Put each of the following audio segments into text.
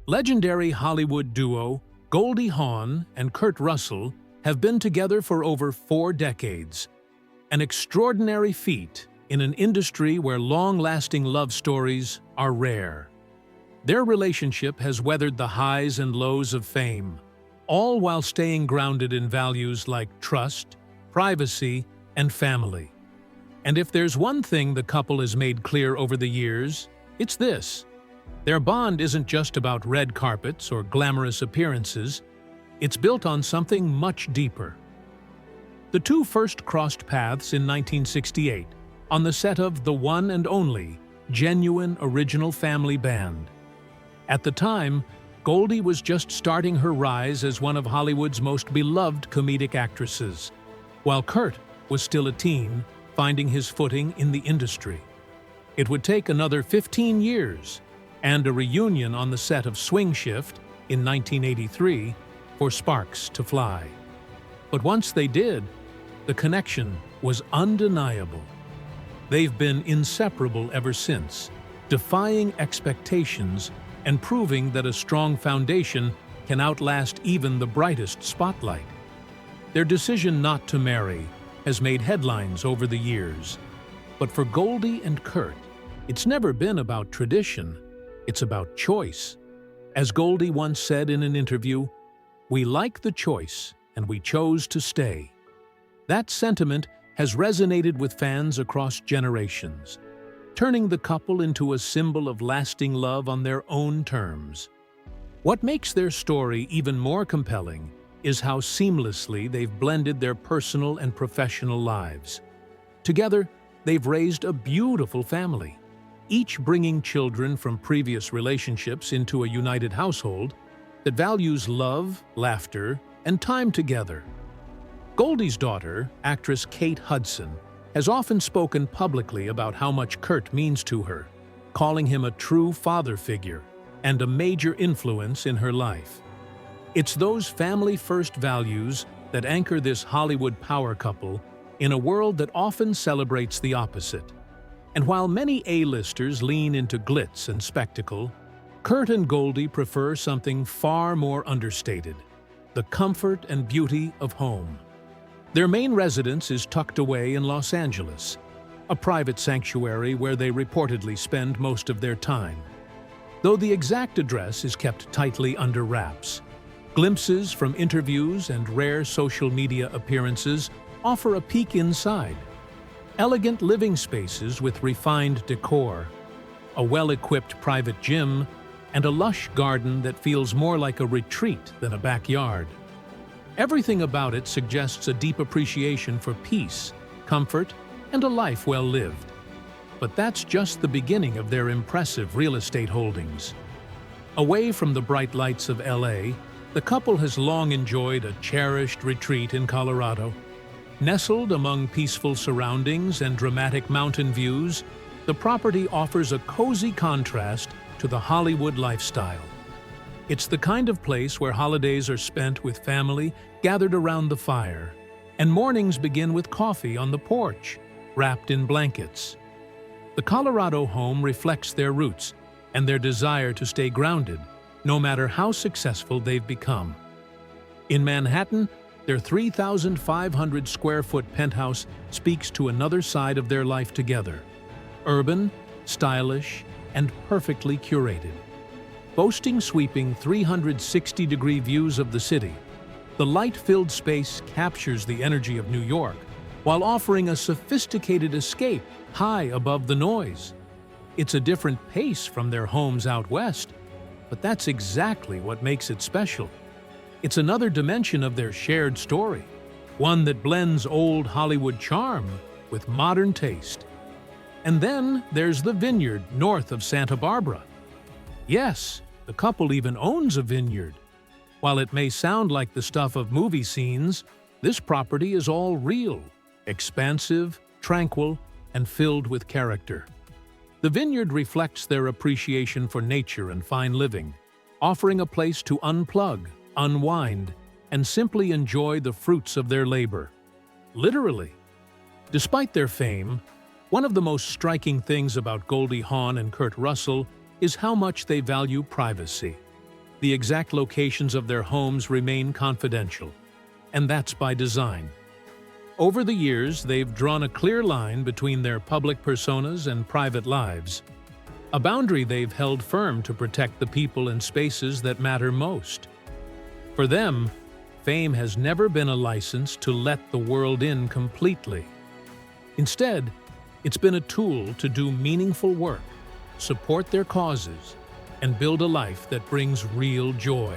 Legendary Hollywood duo Goldie Hawn and Kurt Russell have been together for over 4 decades, an extraordinary feat in an industry where long-lasting love stories are rare. Their relationship has weathered the highs and lows of fame, all while staying grounded in values like trust, privacy, and family. And if there's one thing the couple has made clear over the years, it's this: their bond isn't just about red carpets or glamorous appearances, it's built on something much deeper. The two first crossed paths in 1968 on the set of the one and only Genuine Original Family Band. At the time, Goldie was just starting her rise as one of Hollywood's most beloved comedic actresses, while Kurt was still a teen, finding his footing in the industry. It would take another 15 years and a reunion on the set of Swing Shift in 1983 for sparks to fly. But once they did, the connection was undeniable. They've been inseparable ever since, defying expectations and proving that a strong foundation can outlast even the brightest spotlight. Their decision not to marry has made headlines over the years. But for Goldie and Kurt, it's never been about tradition, it's about choice. As Goldie once said in an interview, "We like the choice, and we chose to stay." That sentiment has resonated with fans across generations, turning the couple into a symbol of lasting love on their own terms. What makes their story even more compelling is how seamlessly they've blended their personal and professional lives. Together, they've raised a beautiful family, each bringing children from previous relationships into a united household that values love, laughter, and time together. Goldie's daughter, actress Kate Hudson, has often spoken publicly about how much Kurt means to her, calling him a true father figure and a major influence in her life. It's those family-first values that anchor this Hollywood power couple in a world that often celebrates the opposite. And while many A-listers lean into glitz and spectacle, Kurt and Goldie prefer something far more understated: the comfort and beauty of home. Their main residence is tucked away in Los Angeles, a private sanctuary where they reportedly spend most of their time. Though the exact address is kept tightly under wraps, glimpses from interviews and rare social media appearances offer a peek inside. Elegant living spaces with refined decor, a well-equipped private gym, and a lush garden that feels more like a retreat than a backyard. Everything about it suggests a deep appreciation for peace, comfort, and a life well lived. But that's just the beginning of their impressive real estate holdings. Away from the bright lights of LA, the couple has long enjoyed a cherished retreat in Colorado. Nestled among peaceful surroundings and dramatic mountain views, the property offers a cozy contrast to the Hollywood lifestyle. It's the kind of place where holidays are spent with family gathered around the fire, and mornings begin with coffee on the porch, wrapped in blankets. The Colorado home reflects their roots and their desire to stay grounded, no matter how successful they've become. In Manhattan, their 3,500-square-foot penthouse speaks to another side of their life together: urban, stylish, and perfectly curated. Boasting sweeping 360-degree views of the city, the light-filled space captures the energy of New York while offering a sophisticated escape high above the noise. It's a different pace from their homes out west, but that's exactly what makes it special. It's another dimension of their shared story, one that blends old Hollywood charm with modern taste. And then there's the vineyard north of Santa Barbara. Yes, the couple even owns a vineyard. While it may sound like the stuff of movie scenes, this property is all real, expansive, tranquil, and filled with character. The vineyard reflects their appreciation for nature and fine living, offering a place to unplug, unwind, and simply enjoy the fruits of their labor. Literally. Despite their fame, one of the most striking things about Goldie Hawn and Kurt Russell is how much they value privacy. the exact locations of their homes remain confidential, and that's by design. Over the years, they've drawn a clear line between their public personas and private lives, a boundary they've held firm to protect the people and spaces that matter most. For them, fame has never been a license to let the world in completely. Instead, it's been a tool to do meaningful work, support their causes, and build a life that brings real joy.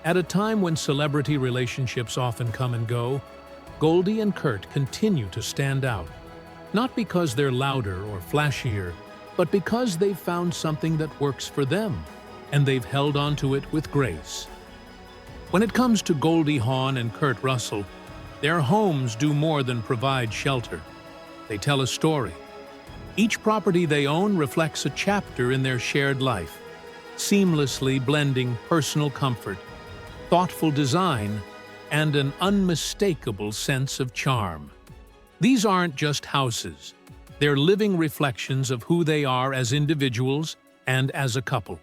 At a time when celebrity relationships often come and go, Goldie and Kurt continue to stand out, not because they're louder or flashier, but because they've found something that works for them, and they've held on to it with grace. When it comes to Goldie Hawn and Kurt Russell, their homes do more than provide shelter. They tell a story. Each property they own reflects a chapter in their shared life, seamlessly blending personal comfort, thoughtful design, and an unmistakable sense of charm. These aren't just houses. They're living reflections of who they are as individuals and as a couple.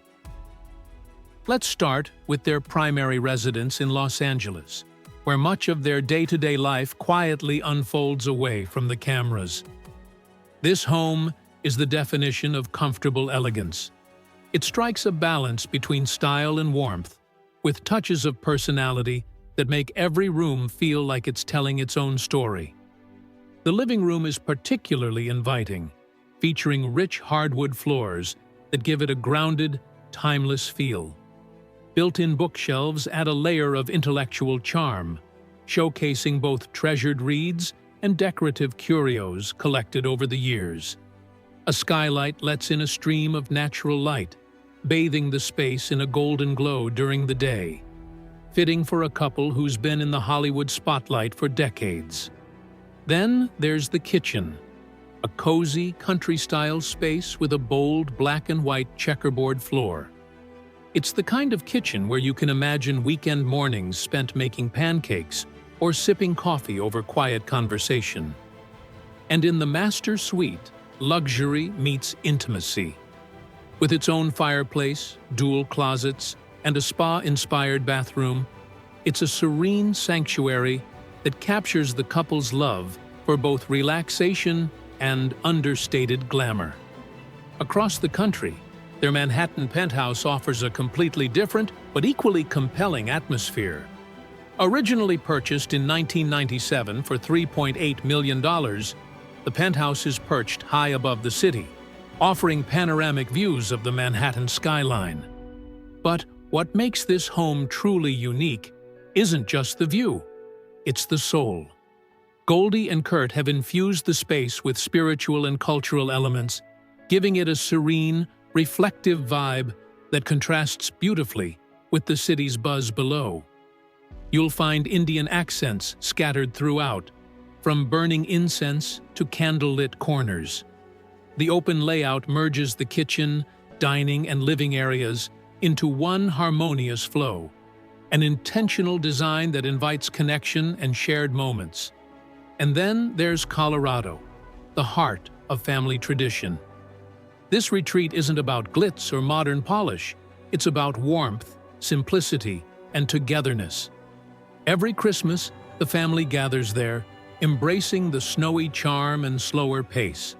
Let's start with their primary residence in Los Angeles, where much of their day-to-day life quietly unfolds away from the cameras. This home is the definition of comfortable elegance. It strikes a balance between style and warmth, with touches of personality that make every room feel like it's telling its own story. The living room is particularly inviting, featuring rich hardwood floors that give it a grounded, timeless feel. Built-in bookshelves add a layer of intellectual charm, showcasing both treasured reads and decorative curios collected over the years. A skylight lets in a stream of natural light, bathing the space in a golden glow during the day, fitting for a couple who's been in the Hollywood spotlight for decades. Then there's the kitchen, a cozy, country-style space with a bold black and white checkerboard floor. It's the kind of kitchen where you can imagine weekend mornings spent making pancakes or sipping coffee over quiet conversation. And in the master suite, luxury meets intimacy. With its own fireplace, dual closets, and a spa-inspired bathroom, it's a serene sanctuary that captures the couple's love for both relaxation and understated glamour. Across the country, their Manhattan penthouse offers a completely different but equally compelling atmosphere. Originally purchased in 1997 for $3.8 million, the penthouse is perched high above the city, offering panoramic views of the Manhattan skyline. But what makes this home truly unique isn't just the view, it's the soul. Goldie and Kurt have infused the space with spiritual and cultural elements, giving it a serene, reflective vibe that contrasts beautifully with the city's buzz below. You'll find Indian accents scattered throughout, from burning incense to candlelit corners. The open layout merges the kitchen, dining, and living areas into one harmonious flow, an intentional design that invites connection and shared moments. And then there's Colorado, the heart of family tradition. This retreat isn't about glitz or modern polish, it's about warmth, simplicity, and togetherness. Every Christmas, the family gathers there, embracing the snowy charm and slower pace.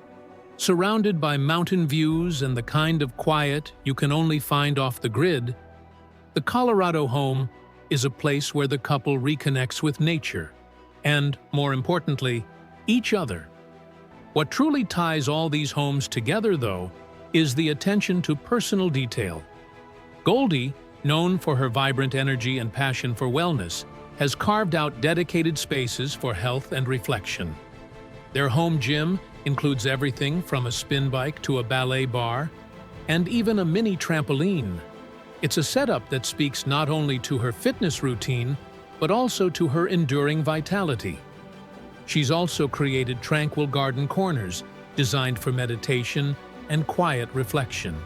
Surrounded by mountain views and the kind of quiet you can only find off the grid, the Colorado home is a place where the couple reconnects with nature and, more importantly, each other. What truly ties all these homes together, though, is the attention to personal detail. Goldie, known for her vibrant energy and passion for wellness, has carved out dedicated spaces for health and reflection. Their home gym includes everything from a spin bike to a ballet bar, and even a mini trampoline. It's a setup that speaks not only to her fitness routine, but also to her enduring vitality. She's also created tranquil garden corners designed for meditation and quiet reflection.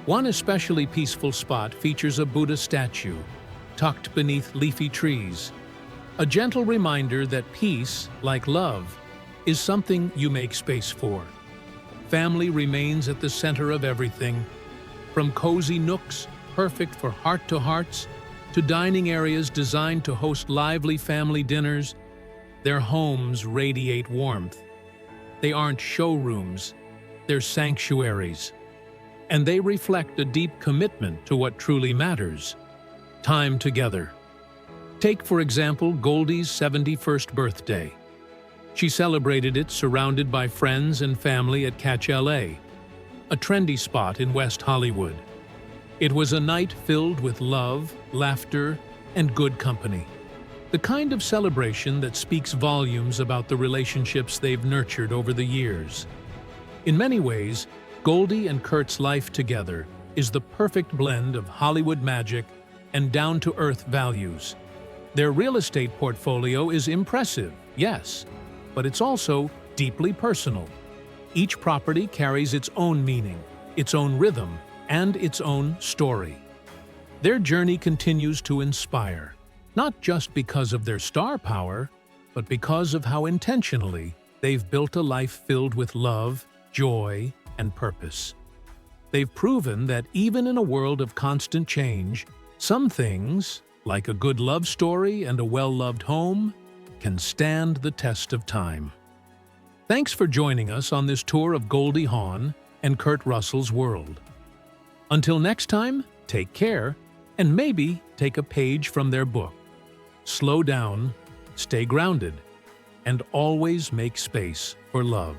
One especially peaceful spot features a Buddha statue, tucked beneath leafy trees, a gentle reminder that peace, like love, is something you make space for. Family remains at the center of everything, from cozy nooks perfect for heart-to-hearts to dining areas designed to host lively family dinners, their homes radiate warmth. They aren't showrooms, they're sanctuaries. And they reflect a deep commitment to what truly matters: time together. Take, for example, Goldie's 71st birthday. She celebrated it surrounded by friends and family at Catch LA, a trendy spot in West Hollywood. It was a night filled with love, laughter, and good company. The kind of celebration that speaks volumes about the relationships they've nurtured over the years. In many ways, Goldie and Kurt's life together is the perfect blend of Hollywood magic and down-to-earth values. Their real estate portfolio is impressive, yes, but it's also deeply personal. Each property carries its own meaning, its own rhythm, and its own story. Their journey continues to inspire, not just because of their star power, but because of how intentionally they've built a life filled with love, joy, and purpose. They've proven that even in a world of constant change, some things, like a good love story and a well-loved home, can stand the test of time. Thanks for joining us on this tour of Goldie Hawn and Kurt Russell's world. Until next time, take care, and maybe take a page from their book. Slow down, stay grounded, and always make space for love.